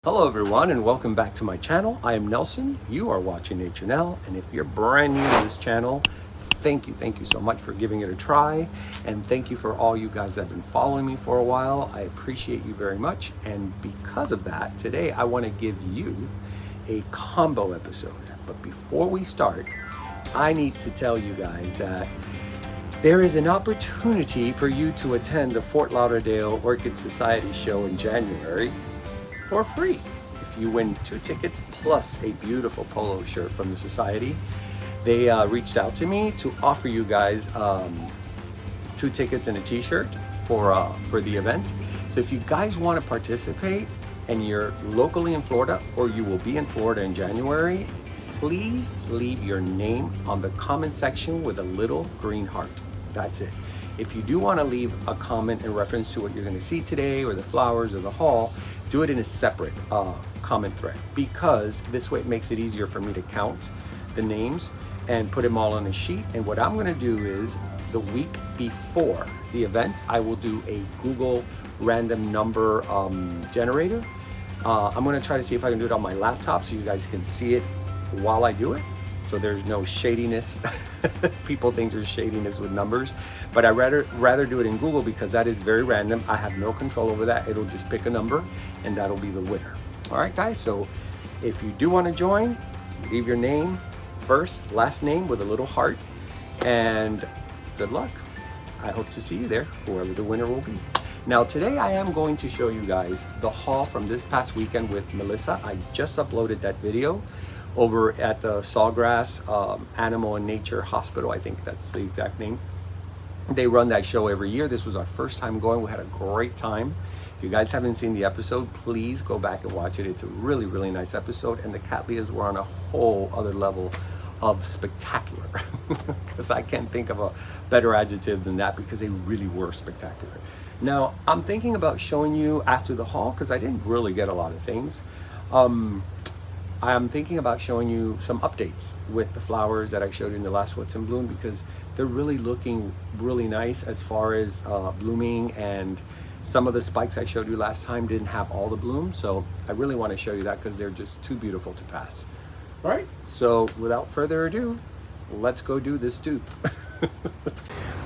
Hello everyone and welcome back to my channel. I am Nelson. You are watching Nature Nell, and if you're brand new to this channel, thank you so much for giving it a try, and thank you for all you guys that have been following me for a while. I appreciate you very much, and because of that, today I want to give you a combo episode. But before we start, I need to tell you guys that there is an opportunity for you to attend the Fort Lauderdale Orchid Society show in January for free if you win 2 tickets plus a beautiful polo shirt from the society. They reached out to me to offer you guys 2 tickets and a t-shirt for the event. So if you guys want to participate and you're locally in Florida or you will be in Florida in January, please leave your name on the comment section with a little green heart. That's it. If you do want to leave a comment in reference to what you're going to see today or the flowers or the haul, do it in a separate comment thread, because this way it makes it easier for me to count the names and put them all on a sheet. And what I'm going to do is the week before the event, I will do a Google random number generator. I'm going to try to see if I can do it on my laptop so you guys can see it while I do it, so there's no shadiness. People think there's shadiness with numbers, but I rather do it in Google because that is very random. I have no control over that. It'll just pick a number and that'll be the winner. All right guys, so if you do want to join, leave your name first, last name with a little heart, and good luck. I hope to see you there, whoever the winner will be. Now today I am going to show you guys the haul from this past weekend with Melissa. I just uploaded that video over at the Sawgrass Animal and Nature Hospital. I think that's the exact name. They run that show every year. This was our first time going. We had a great time. If you guys haven't seen the episode, please go back and watch it. It's a really nice episode, and the Cattleyas were on a whole other level of spectacular, because I can't think of a better adjective than that, because they really were spectacular. Now I'm thinking about showing you after the haul, because I didn't really get a lot of things. I'm thinking about showing you some updates with the flowers that I showed you in the last What's in Bloom, because they're really looking really nice as far as blooming, and some of the spikes I showed you last time didn't have all the bloom, so I really want to show you that because they're just too beautiful to pass. All right, so without further ado, let's go do this dupe.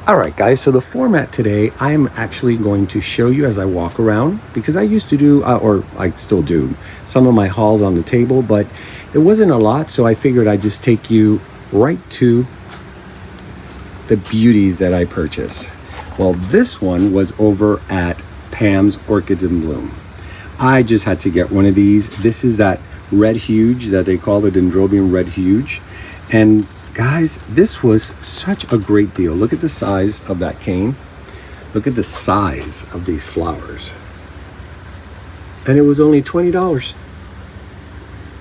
All right guys, so the format today, I'm actually going to show you as I walk around, because I used to do, or I still do, some of my hauls on the table, but it wasn't a lot, so I figured I'd just take you right to the beauties that I purchased. Well, this one was over at Pam's Orchids in Bloom. I just had to get one of these. This is that red huge that they call the Dendrobium red huge, and guys, this was such a great deal. Look at the size of that cane. Look at the size of these flowers. And it was only $20.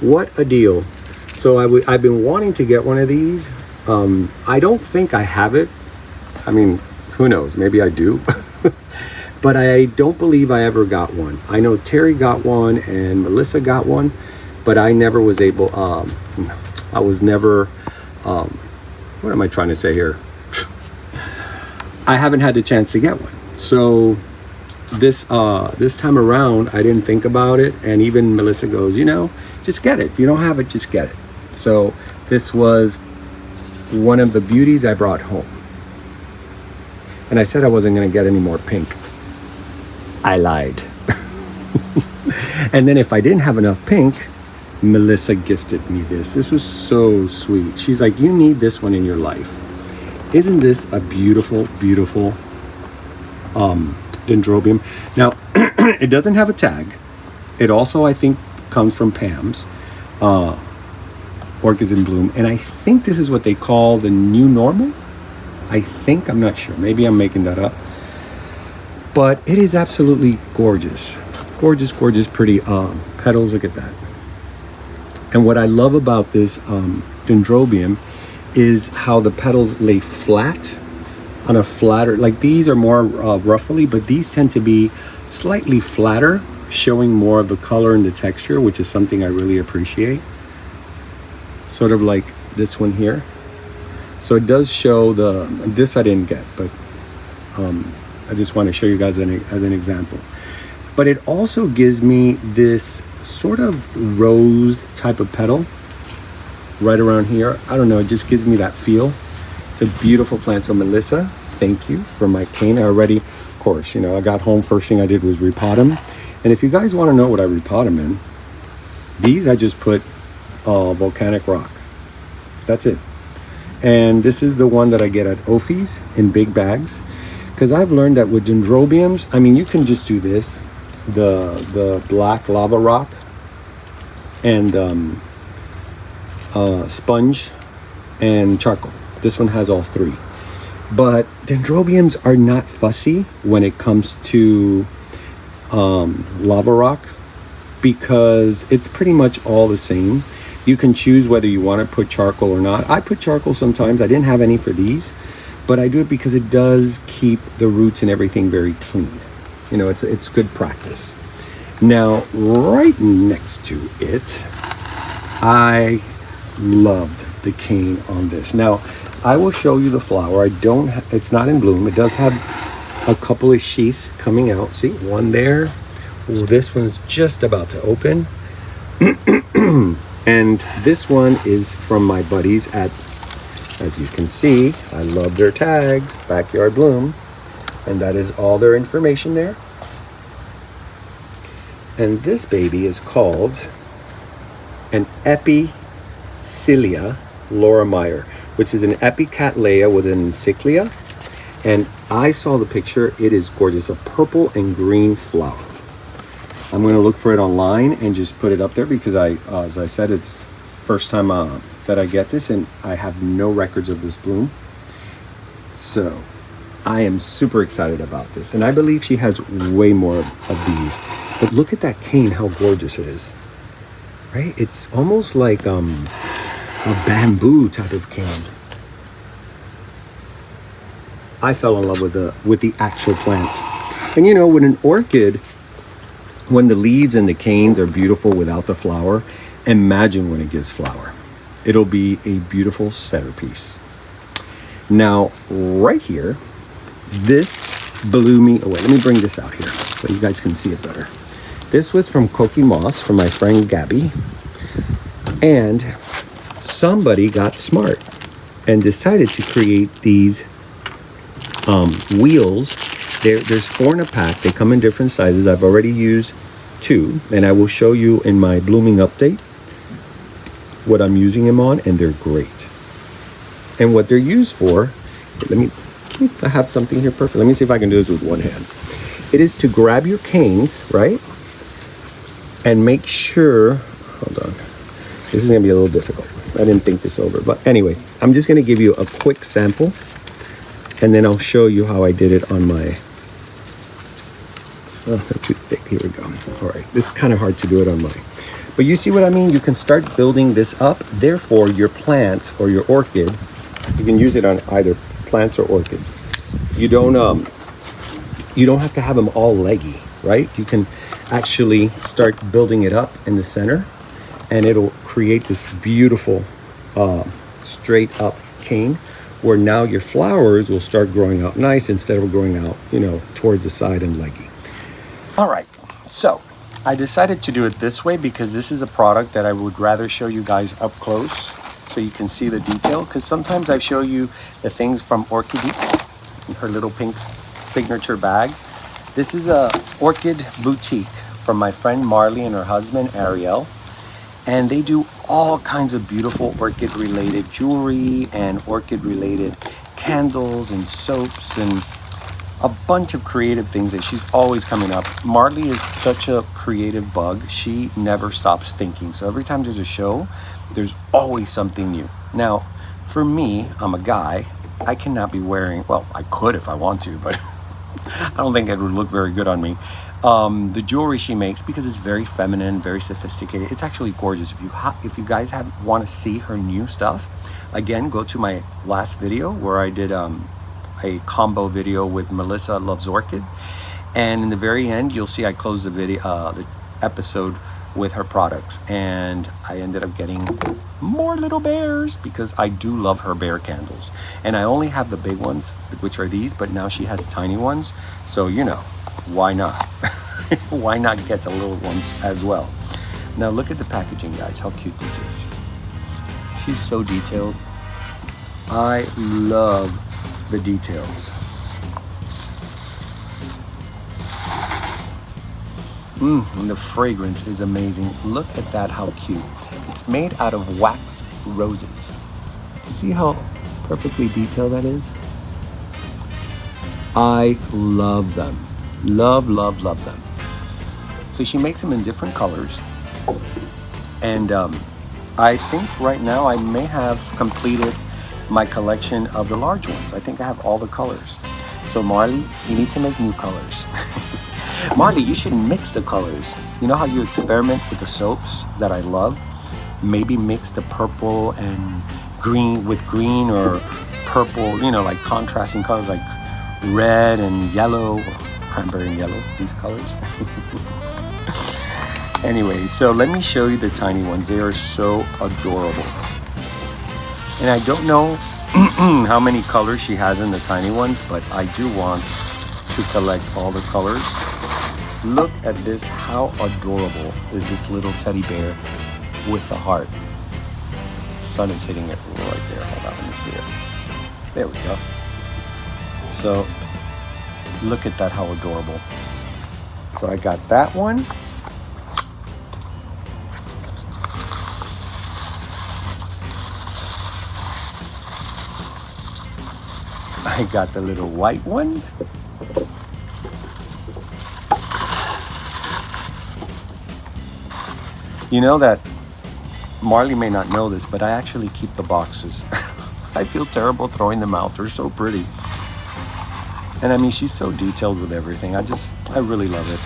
What a deal. So I've been wanting to get one of these. I don't think I have it. I mean, who knows? Maybe I do. But I don't believe I ever got one. I know Terry got one and Melissa got one, but I never was able, I was never, what am I trying to say here? I haven't had the chance to get one. So this time around, I didn't think about it. And even Melissa goes, you know, just get it. If you don't have it, just get it. So this was one of the beauties I brought home. And I said I wasn't going to get any more pink. I lied. And then if I didn't have enough pink, Melissa gifted me this. This was so sweet. She's like, you need this one in your life. Isn't this a beautiful Dendrobium? Now, it doesn't have a tag. It also, I think, comes from Pam's Orchids in Bloom. And I think this is what they call the new normal. I think, I'm not sure. Maybe I'm making that up. But it is absolutely gorgeous. Gorgeous, pretty petals. Look at that. And what I love about this Dendrobium is how the petals lay flat on a flatter, like these are more ruffly, but these tend to be slightly flatter, showing more of the color and the texture, which is something I really appreciate. Sort of like this one here. So it does show this I didn't get, but I just want to show you guys as an example. But it also gives me this sort of rose type of petal right around here. I don't know, it just gives me that feel. It's a beautiful plant. So Melissa, thank you for my cane. I already, of course, you know, I got home, first thing I did was repot them. And if you guys want to know what I repot them in, these I just put volcanic rock. That's it. And this is the one that I get at Ophi's in big bags. Because I've learned that with dendrobiums, I mean, you can just do this, the black lava rock and sponge and charcoal. This one has all three. But dendrobiums are not fussy when it comes to lava rock, because it's pretty much all the same. You can choose whether you want to put charcoal or not. I put charcoal sometimes. I didn't have any for these, but I do it because it does keep the roots and everything very clean. You know, it's good practice. Now, right next to it, I loved the cane on this. Now, I will show you the flower. It's not in bloom. It does have a couple of sheath coming out. See, one there. Ooh, this one's just about to open. And this one is from my buddies at, as you can see, I love their tags, Backyard Bloom. And that is all their information there. And this baby is called an Epicilia Laura Meyer, which is an Epicattleya with an encyclia. And I saw the picture. It is gorgeous. A purple and green flower. I'm going to look for it online and just put it up there because as I said, it's the first time that I get this, and I have no records of this bloom. So I am super excited about this. And I believe she has way more of these. But look at that cane, how gorgeous it is. Right? It's almost like a bamboo type of cane. I fell in love with the actual plant. And you know, with an orchid, when the leaves and the canes are beautiful without the flower, imagine when it gives flower. It'll be a beautiful centerpiece. Now, right here, this blew me away. Let me bring this out here so you guys can see it better. This was from Koki Moss, from my friend Gabby. And somebody got smart and decided to create these wheels. There's 4 in a pack. They come in different sizes. I've already used 2, and I will show you in my blooming update what I'm using them on, and they're great. And what they're used for, I have something here perfect. Let me see if I can do this with one hand. It is to grab your canes, right? And make sure, hold on. This is gonna be a little difficult. I didn't think this over, but anyway, I'm just gonna give you a quick sample, and then I'll show you how I did it on my, oh, they're too thick, here we go. All right, it's kind of hard to do it on mine. But you see what I mean? You can start building this up. Therefore, your plant or your orchid, you can use it on either plants or orchids. You don't have to have them all leggy, right? You can actually start building it up in the center, and it'll create this beautiful straight up cane, where now your flowers will start growing out nice instead of growing out, you know, towards the side and leggy. All right, so I decided to do it this way because this is a product that I would rather show you guys up close so you can see the detail, because sometimes I show you the things from Orchideek in her little pink signature bag. This is a orchid boutique from my friend Marley and her husband Ariel, and they do all kinds of beautiful orchid related jewelry and orchid related candles and soaps and a bunch of creative things that she's always coming up. Marley is such a creative bug. She never stops thinking. So every time there's a show, there's always something new. Now, for me, I'm a guy. I cannot be wearing, well, I could if I want to, but I don't think it would look very good on me. The jewelry she makes, because it's very feminine, very sophisticated. It's actually gorgeous. If you guys want to see her new stuff, again, go to my last video where I did a combo video with Melissa Loves Orchid, and in the very end you'll see I closed the video, the episode with her products, and I ended up getting more little bears because I do love her bear candles, and I only have the big ones, which are these, but now she has tiny ones, so you know, why not? Why not get the little ones as well? Now look at the packaging, guys, how cute this is. She's so detailed. I love the details. And the fragrance is amazing. Look at that, how cute. It's made out of wax roses. Do you see how perfectly detailed that is? I love them. Love, love, love them. So she makes them in different colors. And I think right now I may have completed my collection of the large ones. I think I have all the colors. So Marley, you need to make new colors. Marley, you should mix the colors. You know how you experiment with the soaps that I love? Maybe mix the purple and green with green, or purple, you know, like contrasting colors like red and yellow, cranberry and yellow, these colors. Anyway, so let me show you the tiny ones. They are so adorable. And I don't know how many colors she has in the tiny ones, but I do want to collect all the colors. Look at this. How adorable is this little teddy bear with the heart? Sun is hitting it right there. Hold on, let me see it. There we go. So look at that, how adorable. So I got that one. I got the little white one. You know that Marley may not know this, but I actually keep the boxes. I feel terrible throwing them out. They're so pretty. And I mean, she's so detailed with everything. I really love it.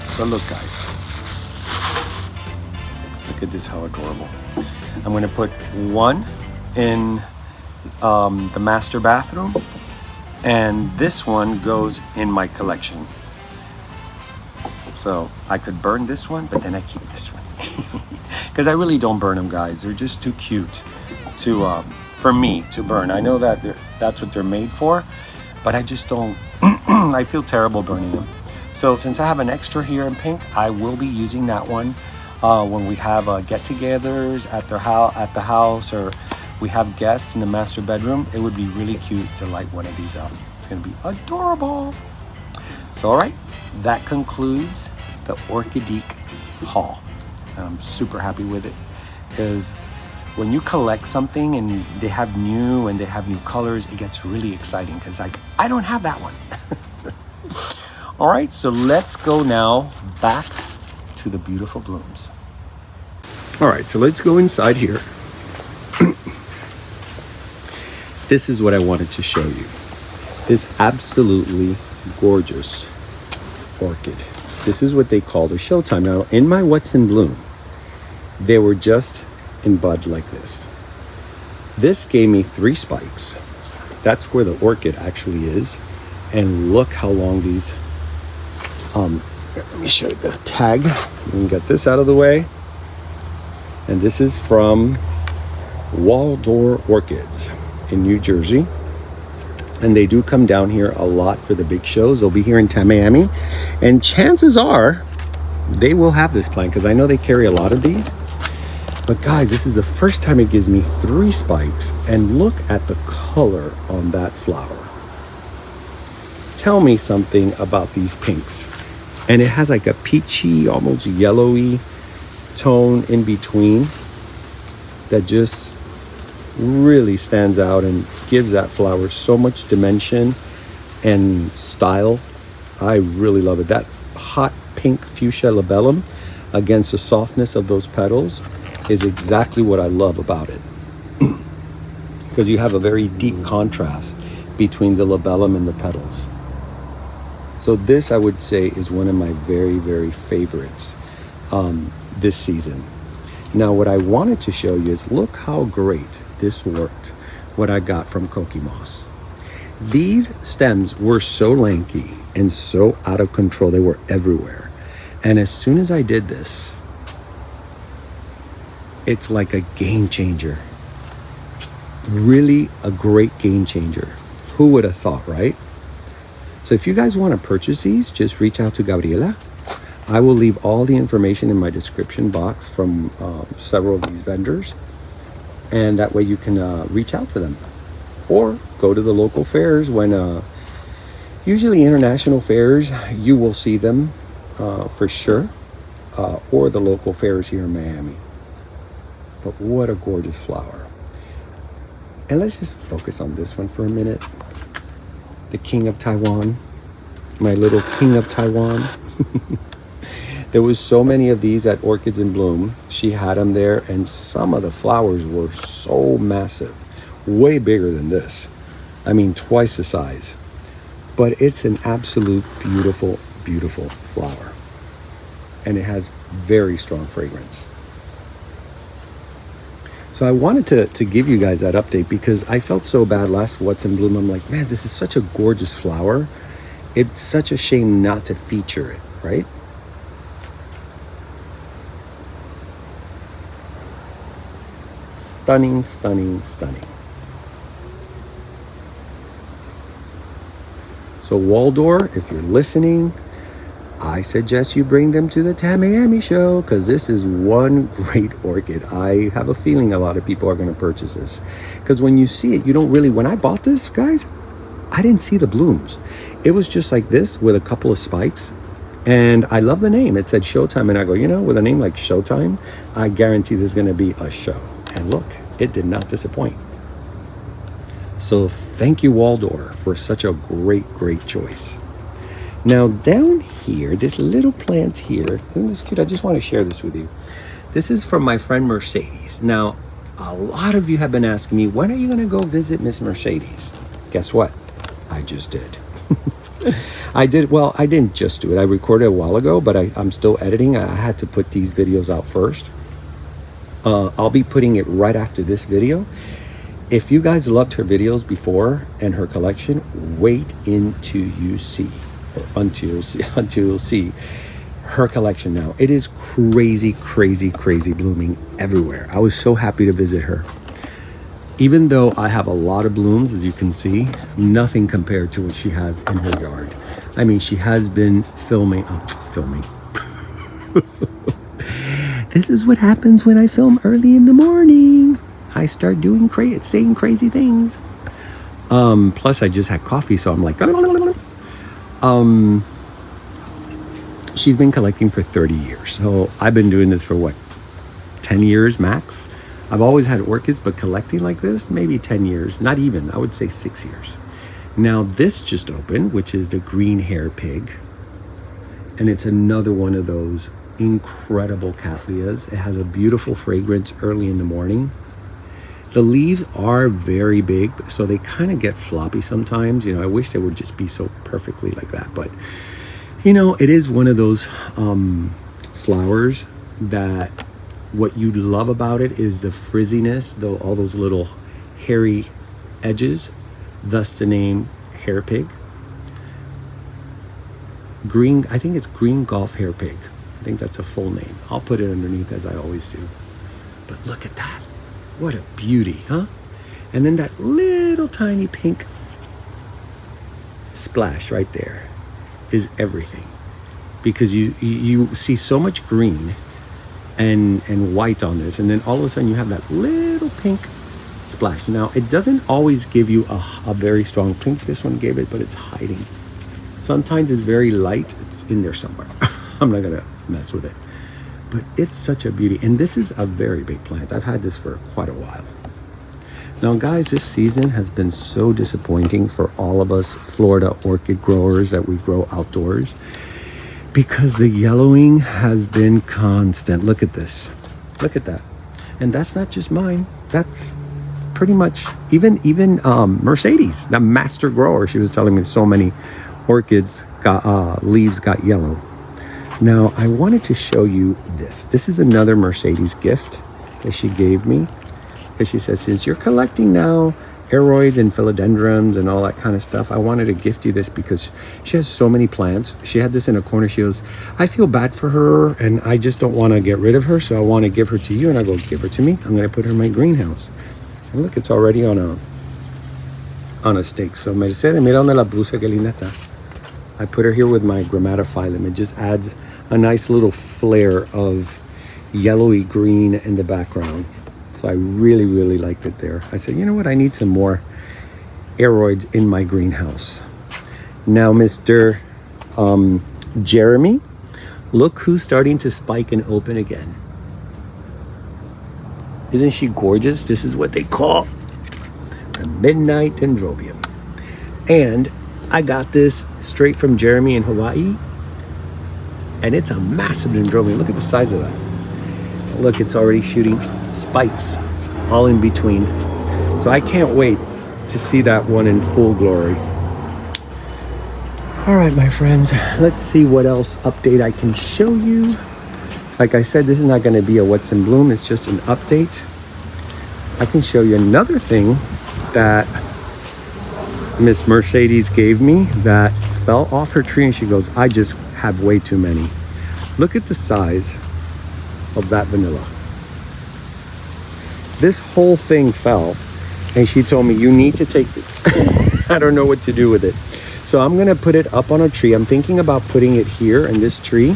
So look, guys. Look at this, how adorable. I'm gonna put one in the master bathroom, and this one goes in my collection. So I could burn this one, but then I keep this one. Because I really don't burn them, guys. They're just too cute to for me to burn. I know that that's what they're made for, but I just don't. I feel terrible burning them. So since I have an extra here in pink, I will be using that one when we have get-togethers at the house, or we have guests in the master bedroom. It would be really cute to light one of these up. It's gonna be adorable. So all right, that concludes the Orchideque haul. And I'm super happy with it, because when you collect something and they have new colors, it gets really exciting, because like, I don't have that one. All right, so let's go now back to the beautiful blooms. All right, so let's go inside here. This is what I wanted to show you. This absolutely gorgeous orchid. This is what they call the Showtime. Now, in my What's in Bloom, they were just in bud like this. This gave me 3 spikes. That's where the orchid actually is. And look how long these, let me show you the tag. Let me get this out of the way. And this is from Waldor Orchids in New Jersey. And they do come down here a lot for the big shows. They'll be here in Tamiami. And chances are they will have this plant, because I know they carry a lot of these. But guys, this is the first time it gives me 3 spikes. And look at the color on that flower. Tell me something about these pinks. And it has like a peachy, almost yellowy tone in between that just really stands out and gives that flower so much dimension and style. I really love it. That hot pink fuchsia labellum against the softness of those petals is exactly what I love about it. Because you have a very deep contrast between the labellum and the petals. So this, I would say, is one of my very, very favorites this season. Now, what I wanted to show you is, look how great this worked, what I got from Koki Moss. These stems were so lanky and so out of control. They were everywhere. And as soon as I did this, it's like a game changer. Really a great game changer. Who would have thought, right? So if you guys want to purchase these, just reach out to Gabriela. I will leave all the information in my description box from several of these vendors, and that way you can reach out to them or go to the local fairs. When usually international fairs, you will see them for sure, or the local fairs here in Miami. But what a gorgeous flower. And let's just focus on this one for a minute. The King of Taiwan, my little King of Taiwan. There was so many of these at Orchids in Bloom. She had them there, and some of the flowers were so massive, way bigger than this. I mean, twice the size. But it's an absolute beautiful, beautiful flower. And it has very strong fragrance. So I wanted to give you guys that update because I felt so bad last What's in Bloom. I'm like, man, this is such a gorgeous flower. It's such a shame not to feature it, right? Stunning, stunning, stunning. So Waldor, if you're listening, I suggest you bring them to the Tamiami show because this is one great orchid. I have a feeling a lot of people are going to purchase this because when you see it, you don't really, when I bought this, guys, I didn't see the blooms. It was just like this with a couple of spikes. And I love the name. It said Showtime. And I go, you know, with a name like Showtime, I guarantee there's going to be a show. And look, it did not disappoint. So thank you, Waldor, for such a great, great choice. Now down here, this little plant here, isn't this cute? I just want to share this with you. This is from my friend Mercedes. Now, a lot of you have been asking me, when are you going to go visit Miss Mercedes? Guess what? I just did. I didn't just do it. I recorded a while ago, but I'm still editing. I had to put these videos out first. I'll be putting it right after this video. If you guys loved her videos before and her collection, wait until you see her collection now. It is crazy, crazy, crazy blooming everywhere. I was so happy to visit her. Even though I have a lot of blooms, as you can see, nothing compared to what she has in her yard. I mean, she has been filming. This is what happens when I film early in the morning. I start doing saying crazy things. Plus I just had coffee, so I'm like, she's been collecting for 30 years. So I've been doing this for what, 10 years max? I've always had orchids, but collecting like this, maybe 10 years, not even, I would say 6 years. Now this just opened, which is the green hair pig. And it's another one of those incredible cattleyas. It has a beautiful fragrance early in the morning. The leaves are very big, so they kind of get floppy sometimes. You know, I wish they would just be so perfectly like that. But, you know, it is one of those flowers that what you love about it is the frizziness, all those little hairy edges, thus the name hair pig. Green, I think it's green Gulf hair pig. I think that's a full name. I'll put it underneath as I always do. But look at that. What a beauty, huh? And then that little tiny pink splash right there is everything. Because you see so much green and white on this, and then all of a sudden you have that little pink splash. Now, it doesn't always give you a very strong pink. This one gave it, but it's hiding. Sometimes it's very light. It's in there somewhere. I'm not gonna mess with it. But it's such a beauty. And this is a very big plant. I've had this for quite a while. Now, guys, this season has been so disappointing for all of us Florida orchid growers that we grow outdoors, because the yellowing has been constant. Look at this. Look at that. And that's not just mine. That's pretty much even Mercedes, the master grower. She was telling me so many orchids got leaves got yellow. Now, I wanted to show you this. This is another Mercedes gift that she gave me. And she said, since you're collecting now aeroids and philodendrons and all that kind of stuff, I wanted to gift you this because she has so many plants. She had this in a corner. She goes, I feel bad for her and I just don't want to get rid of her, so I want to give her to you. And I go, give her to me. I'm going to put her in my greenhouse. And look, it's already on a stake. So Mercedes, mira donde la puse, que linda está. I put her here with my Grammatophyllum. It just adds a nice little flare of yellowy green in the background. So I really, really liked it there. I said, you know what? I need some more aroids in my greenhouse. Now, Mr. Jeremy, look who's starting to spike and open again. Isn't she gorgeous? This is what they call a midnight dendrobium. And I got this straight from Jeremy in Hawaii. And it's a massive dendrobium. Look at the size of that. Look, it's already shooting spikes all in between. So I can't wait to see that one in full glory. All right, my friends, let's see what else update I can show you. Like I said, this is not going to be a what's in bloom. It's just an update. I can show you another thing that Miss Mercedes gave me that fell off her tree, and she goes, I just have way too many. Look at the size of that vanilla. This whole thing fell, and she told me, you need to take this. I don't know what to do with it. So I'm gonna put it up on a tree. I'm thinking about putting it here in this tree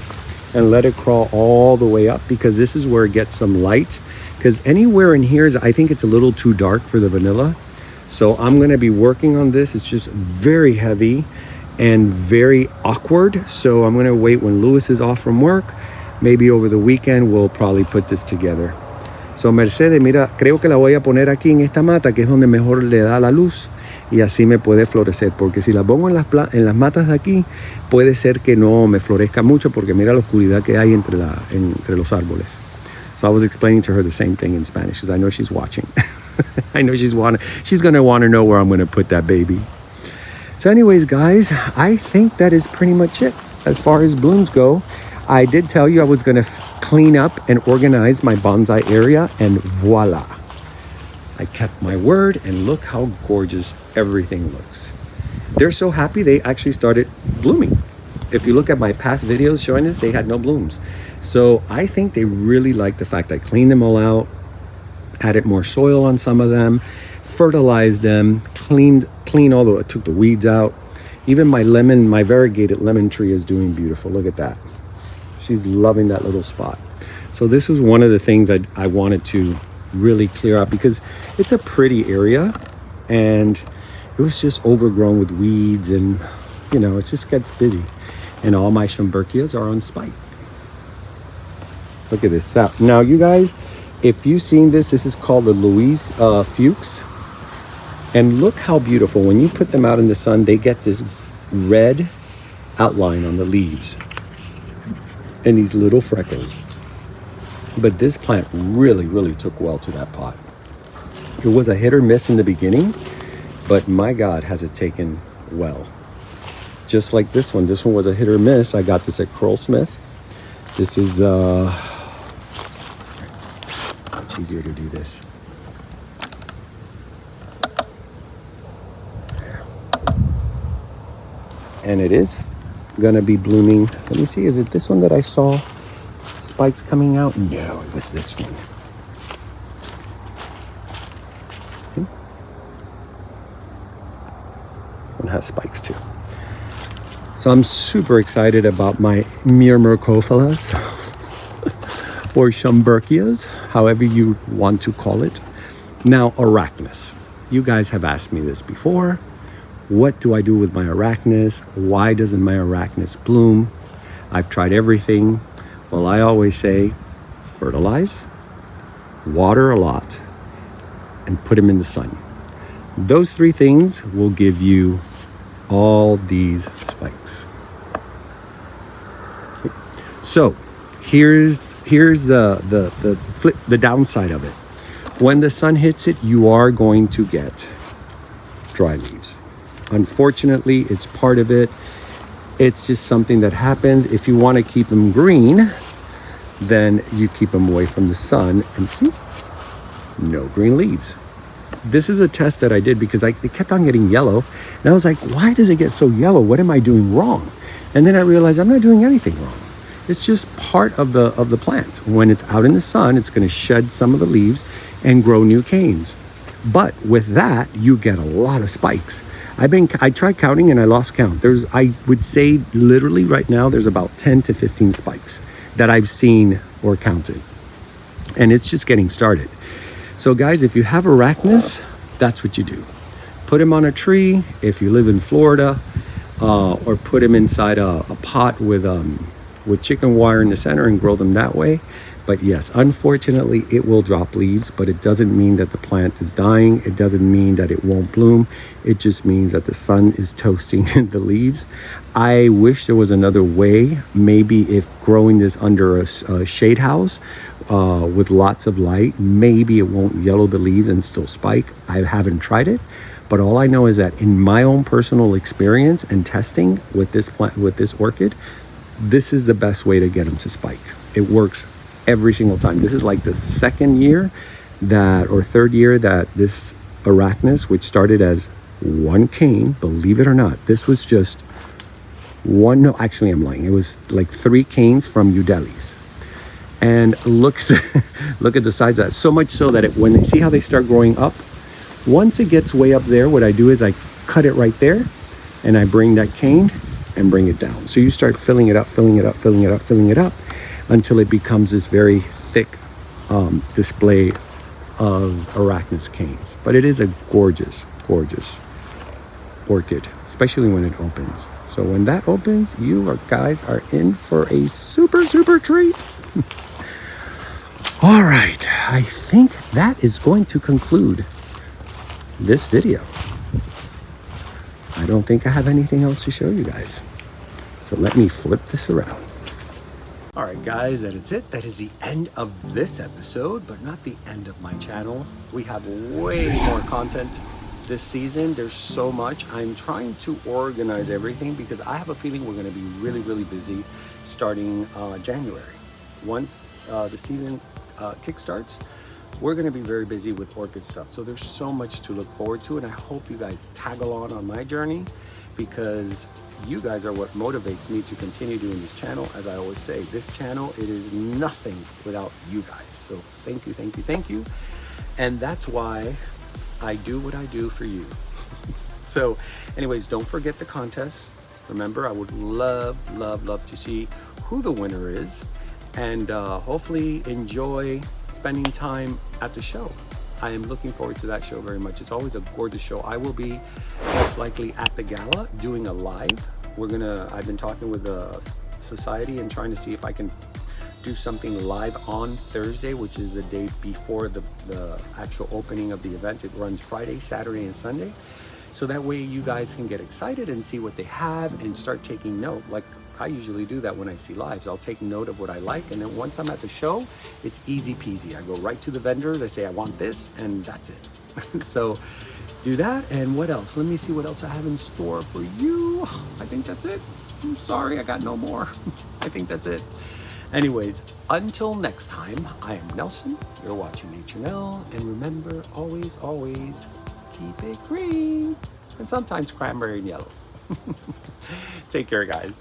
and let it crawl all the way up, because this is where it gets some light. Because anywhere in here, I think it's a little too dark for the vanilla. So I'm gonna be working on this. It's just very heavy and very awkward. So I'm gonna wait when Lewis is off from work. Maybe over the weekend, we'll probably put this together. So Mercedes, mira, creo que la voy a poner aquí en esta mata, que es donde mejor le da la luz. Y así me puede florecer, porque si la pongo en las matas de aquí, puede ser que no me florezca mucho, porque mira la oscuridad que hay entre los árboles. So I was explaining to her the same thing in Spanish, because I know she's watching. I know she's gonna want to know where I'm gonna put that baby. So anyways, guys, I think that is pretty much it as far as blooms go. I did tell you I was gonna clean up and organize my bonsai area, and voila. I kept my word, and look how gorgeous everything looks. They're so happy they actually started blooming. If you look at my past videos showing this, they had no blooms. So I think they really like the fact I cleaned them all out, added more soil on some of them, fertilized them, clean all I took the weeds out. Even my variegated lemon tree is doing beautiful. Look at that. She's loving that little spot. So this was one of the things I wanted to really clear out, because it's a pretty area and it was just overgrown with weeds, and you know, it just gets busy. And all my Schomburgkias are on spike. Look at this. Now you guys, if you've seen this is called the Louise Fuchs, and look how beautiful. When you put them out in the sun, they get this red outline on the leaves and these little freckles. But this plant really, really took well to that pot. It was a hit or miss in the beginning, but my God, has it taken well. Just like this one. This one was a hit or miss. I got this at Curlsmith. This is the... Much easier to do this. There. And it is gonna be blooming. Let me see, is it this one that I saw spikes coming out? No, it was this one. One has spikes too. So I'm super excited about my Myrmecophilas or Schomburgkias, however you want to call it. Now, Arachnus. You guys have asked me this before. What do I do with my Arachnus? Why doesn't my Arachnus bloom? I've tried everything. Well, I always say fertilize, water a lot, and put them in the sun. Those three things will give you all these spikes. So here's the downside of it. When the sun hits it, you are going to get dry leaves. Unfortunately, it's part of it. It's just something that happens. If you want to keep them green, then you keep them away from the sun, and see, no green leaves. This is a test that I did because it kept on getting yellow. And I was like, why does it get so yellow? What am I doing wrong? And then I realized I'm not doing anything wrong. It's just part of the plant. When it's out in the sun, it's going to shed some of the leaves and grow new canes. But with that, you get a lot of spikes. I tried counting and I lost count. I would say literally right now, there's about 10 to 15 spikes that I've seen or counted. And it's just getting started. So guys, if you have arachnids, that's what you do. Put them on a tree if you live in Florida, or put them inside a pot with chicken wire in the center and grow them that way. But yes, unfortunately, it will drop leaves, but it doesn't mean that the plant is dying. It doesn't mean that it won't bloom. It just means that the sun is toasting the leaves. I wish there was another way. Maybe if growing this under a shade house with lots of light, maybe it won't yellow the leaves and still spike. I haven't tried it, but all I know is that in my own personal experience and testing with this plant, with this orchid, this is the best way to get them to spike. It works every single time. This is like the second year or third year that this Arachnus, which started as one cane, believe it or not, this was just one, no, actually I'm lying. It was like 3 canes from Udeli's. And look at the size of that. So much so that when they see how they start growing up, once it gets way up there, what I do is I cut it right there and I bring that cane and bring it down. So you start filling it up, filling it up, filling it up, filling it up, until it becomes this very thick display of Arachnus canes. But it is a gorgeous, gorgeous orchid, especially when it opens. So when that opens, you guys are in for a super, super treat. All right, I think that is going to conclude this video. I don't think I have anything else to show you guys. So let me flip this around. All right, guys, that is it. That is the end of this episode, but not the end of my channel. We have way more content this season. There's so much. I'm trying to organize everything because I have a feeling we're going to be really, really busy starting January. Once the season kickstarts, we're going to be very busy with orchid stuff. So there's so much to look forward to, and I hope you guys tag along on my journey, because you guys are what motivates me to continue doing this channel. As I always say, this channel, it is nothing without you guys. So thank you, thank you, thank you. And that's why I do what I do for you. So anyways, don't forget the contest. Remember, I would love, love, love to see who the winner is, and hopefully enjoy spending time at the show. I am looking forward to that show very much. It's always a gorgeous show. I will be most likely at the gala doing a live. I've been talking with the society and trying to see if I can do something live on Thursday, which is the day before the actual opening of the event. It runs Friday, Saturday, and Sunday. So that way you guys can get excited and see what they have and start taking note. Like I usually do that when I see lives. I'll take note of what I like, and then once I'm at the show, it's easy peasy. I go right to the vendors, I say I want this, and that's it. So do that. And what else? Let me see what else I have in store for you. I think that's it. I'm sorry, I got no more. I think that's it. Anyways, until next time, I am Nelson. You're watching Nature-Nell, and remember, always, always keep it green, and sometimes cranberry and yellow. Take care, guys.